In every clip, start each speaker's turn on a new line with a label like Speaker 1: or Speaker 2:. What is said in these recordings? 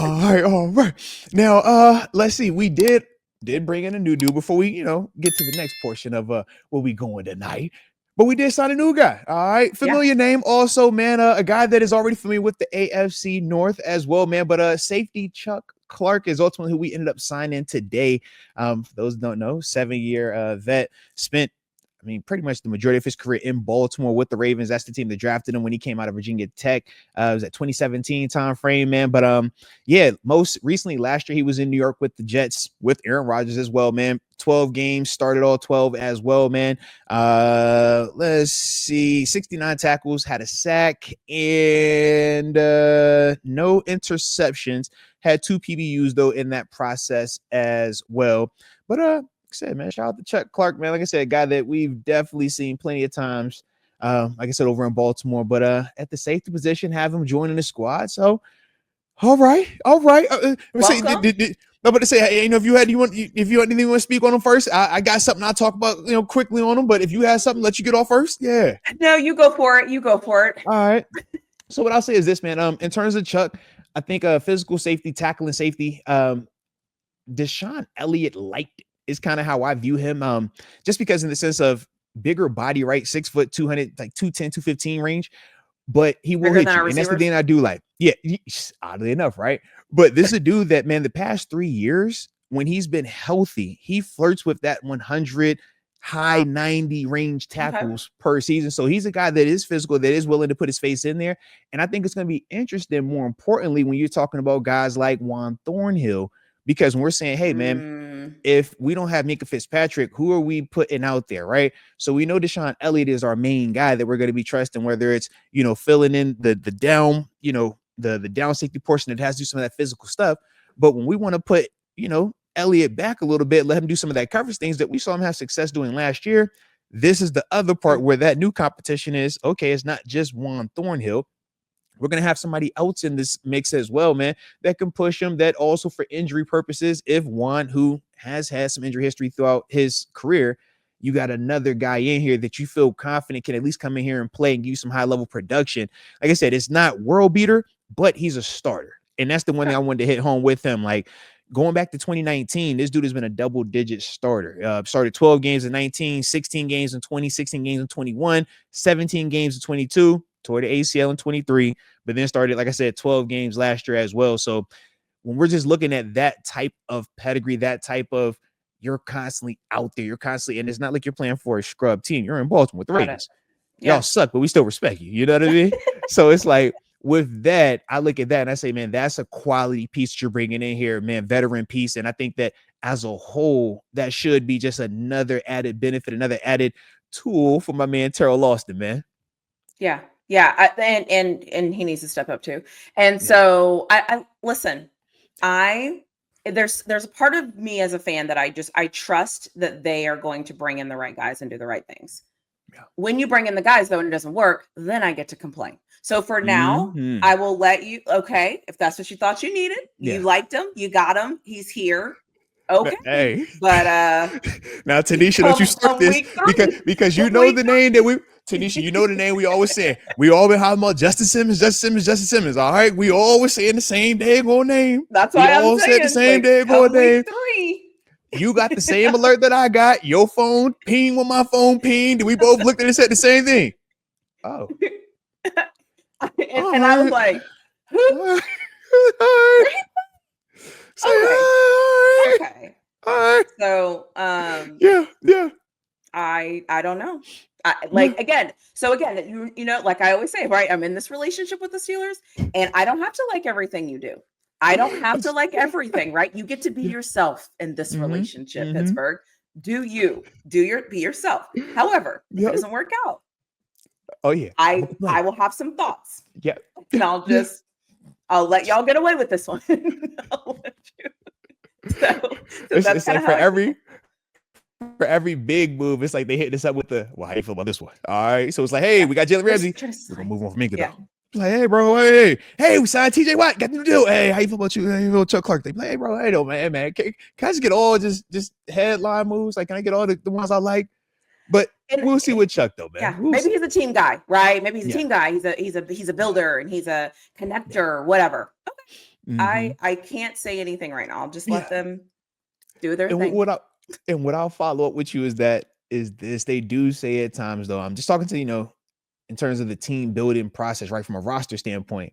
Speaker 1: All right. Now, let's see. We did bring in a new dude before we, get to the next portion of where we going tonight. But we did sign a new guy. All right.
Speaker 2: Yeah.
Speaker 1: Familiar name also, man. A guy that is already familiar with the AFC North as well, man. But safety Chuck Clark is ultimately who we ended up signing today. For those who don't know, 7-year vet, spent pretty much the majority of his career in Baltimore with the Ravens. That's the team that drafted him when he came out of Virginia Tech. It was at 2017 time frame, man. But yeah, most recently last year he was in New York with the Jets with Aaron Rodgers as well, man. 12 games, started all 12 as well, man. Let's see, 69 tackles, had a sack, and no interceptions. Had 2 PBUs though in that process as well. But I said, man, shout out to Chuck Clark, man. Like I said, a guy that we've definitely seen plenty of times, like I said, over in Baltimore. But at the safety position, have him joining the squad. So, all right.
Speaker 2: Welcome.
Speaker 1: No, but to say, hey, if you had anything you want to speak on him first, I got something I'll talk about, quickly on him. But if you had something, let you get off first. Yeah.
Speaker 2: No, you go for it. You go for it.
Speaker 1: All right. So what I'll say is this, man. In terms of Chuck, I think physical safety, tackling safety, Deshaun Elliott liked it. Is kind of how I view him. Just because in the sense of bigger body, right? 6 foot, 200, like 210, 215 range, but he will hit you. And that's the thing I do like. Yeah, oddly enough, right? But this is a dude that, man, the past 3 years, when he's been healthy, he flirts with that 100, high 90 range tackles per season. So he's a guy that is physical, that is willing to put his face in there. And I think it's going to be interesting, more importantly, when you're talking about guys like Juan Thornhill, because when we're saying, hey, man, if we don't have Minka Fitzpatrick, who are we putting out there, right? So we know Deshaun Elliott is our main guy that we're going to be trusting, whether it's, filling in the down, the down safety portion that has to do some of that physical stuff. But when we want to put, Elliott back a little bit, let him do some of that coverage things that we saw him have success doing last year. This is the other part where that new competition is, okay, it's not just Juan Thornhill. We're going to have somebody else in this mix as well, man, that can push him, that also for injury purposes, if Juan, who has had some injury history throughout his career, you got another guy in here that you feel confident can at least come in here and play and give you some high-level production. Like I said, it's not world beater, but he's a starter. And that's the one thing I wanted to hit home with him. Like, going back to 2019, this dude has been a double-digit starter. Started 12 games in 19, 16 games in 20, 16 games in 21, 17 games in 22, tore the ACL in 23, but then started, like I said, 12 games last year as well. So when we're just looking at that type of pedigree, that type of, you're constantly out there, and it's not like you're playing for a scrub team. You're in Baltimore with the Ravens. Y'all suck, but we still respect you. You know what I mean? So it's like, with that, I look at that and I say, man, that's a quality piece you're bringing in here, man, veteran piece. And I think that as a whole, that should be just another added benefit, another added tool for my man Terrell Austin, man.
Speaker 2: Yeah. Yeah. And he needs to step up too. And so I listen, there's a part of me as a fan that I trust that they are going to bring in the right guys and do the right things. Yeah. When you bring in the guys though, and it doesn't work, then I get to complain. So for now, I will let you, okay, if that's what you thought you needed, you liked him, you got him, he's here. Okay.
Speaker 1: Hey.
Speaker 2: But
Speaker 1: now TaNeisha, don't you start this because you know the name that TaNeisha, you know the name we always say. We always have about Justin Simmons. All right. We always saying the same daggone name.
Speaker 2: That's why I'm saying
Speaker 1: said the same daggone name.
Speaker 2: 3.
Speaker 1: You got the same alert that I got. Your phone pinged when my phone pinged. We both looked at it and said the same thing. Oh.
Speaker 2: And I was like, who? Okay.
Speaker 1: All right.
Speaker 2: So,
Speaker 1: yeah.
Speaker 2: I don't know. Again, you know, like I always say, right? I'm in this relationship with the Steelers, and I don't have to like everything you do. I don't have to like everything, right? You get to be yourself in this relationship, Pittsburgh. Be yourself. However, if it doesn't work out, I will have some thoughts.
Speaker 1: Yeah.
Speaker 2: And I'll let y'all get away with this one. I'll let you. So
Speaker 1: it's like for every big move, it's like they hit this up with how you feel about this one? All right. So it's like, hey, we got Jalen Ramsey. We're gonna move on from Minka though. Like, hey, bro, hey, we signed TJ Watt, got the deal. Hey, how you feel about you? How you feel about Chuck Clark? They like, hey, bro, hey, though, man, can I just get all just headline moves? Like, can I get all the ones I like? But we'll see with Chuck though, man.
Speaker 2: Yeah, maybe he's a team guy, right? Maybe he's a team guy. He's a builder and he's a connector, whatever. Okay. I can't say anything right now. I'll just let
Speaker 1: Yeah.
Speaker 2: them do their
Speaker 1: And
Speaker 2: thing.
Speaker 1: what I'll follow up with you is this. They do say at times though, I'm just talking to, in terms of the team building process, right? From a roster standpoint,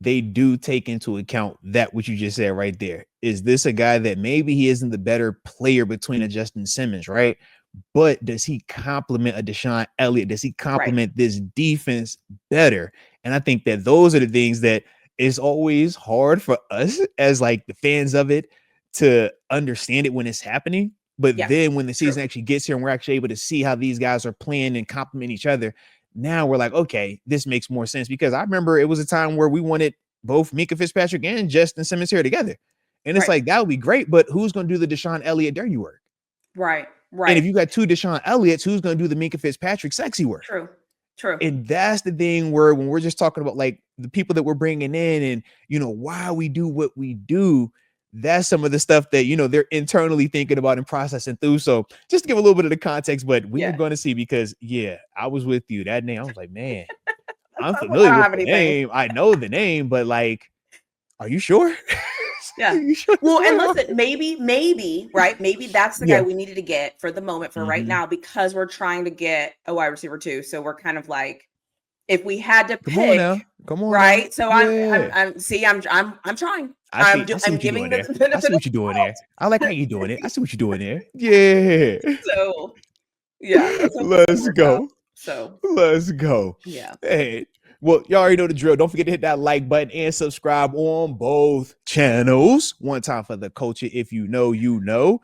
Speaker 1: they do take into account that what you just said right there. Is this a guy that maybe he isn't the better player between a Justin Simmons, right? But does he complement a Deshaun Elliott? Does he
Speaker 2: Right.
Speaker 1: complement this defense better? And I think that those are the things that is always hard for us as like the fans of it to understand it when it's happening. But
Speaker 2: Yeah.
Speaker 1: then when the
Speaker 2: True.
Speaker 1: season actually gets here and we're actually able to see how these guys are playing and complement each other, now we're like, okay, this makes more sense. Because I remember it was a time where we wanted both Mika Fitzpatrick and Justin Simmons here together. And it's
Speaker 2: Right.
Speaker 1: like, that would be great, but who's going to do the Deshaun Elliott dirty work?
Speaker 2: Right.
Speaker 1: And if
Speaker 2: Right.
Speaker 1: you got two Deshaun Elliott's, who's going to do the Minka Fitzpatrick sexy work?
Speaker 2: True. True.
Speaker 1: And that's the thing where when we're just talking about like the people that we're bringing in and, why we do what we do, that's some of the stuff that, they're internally thinking about and processing through. So just to give a little bit of the context, but we are
Speaker 2: Yeah.
Speaker 1: going to see because, yeah, I was with you that name. I was like, man, I'm
Speaker 2: I
Speaker 1: familiar
Speaker 2: don't
Speaker 1: with
Speaker 2: have
Speaker 1: the
Speaker 2: anything.
Speaker 1: name. I know the name, but like, are you sure?
Speaker 2: Yeah.
Speaker 1: You sure
Speaker 2: Well, and
Speaker 1: going on?
Speaker 2: listen, maybe, right? Maybe that's the guy
Speaker 1: Yeah.
Speaker 2: we needed to get for the moment, for right
Speaker 1: Mhm.
Speaker 2: now, because we're trying to get a wide receiver too. So we're kind of like, if we had to
Speaker 1: Come on
Speaker 2: pick,
Speaker 1: now. Come on now.
Speaker 2: right? So
Speaker 1: Yeah.
Speaker 2: I'm trying.
Speaker 1: I see. I see
Speaker 2: I'm
Speaker 1: what you're
Speaker 2: giving
Speaker 1: doing
Speaker 2: the
Speaker 1: there. I
Speaker 2: benefit
Speaker 1: see
Speaker 2: of
Speaker 1: what you're
Speaker 2: the
Speaker 1: doing
Speaker 2: doubt.
Speaker 1: there. I like how you're doing it. I see what you're doing there. Yeah.
Speaker 2: So yeah, that's what we're
Speaker 1: Let's
Speaker 2: thinking about.
Speaker 1: go.
Speaker 2: So
Speaker 1: Let's go.
Speaker 2: yeah.
Speaker 1: Hey, well, y'all already know the drill. Don't forget to hit that like button and subscribe on both channels. One time for the culture. If you know, you know.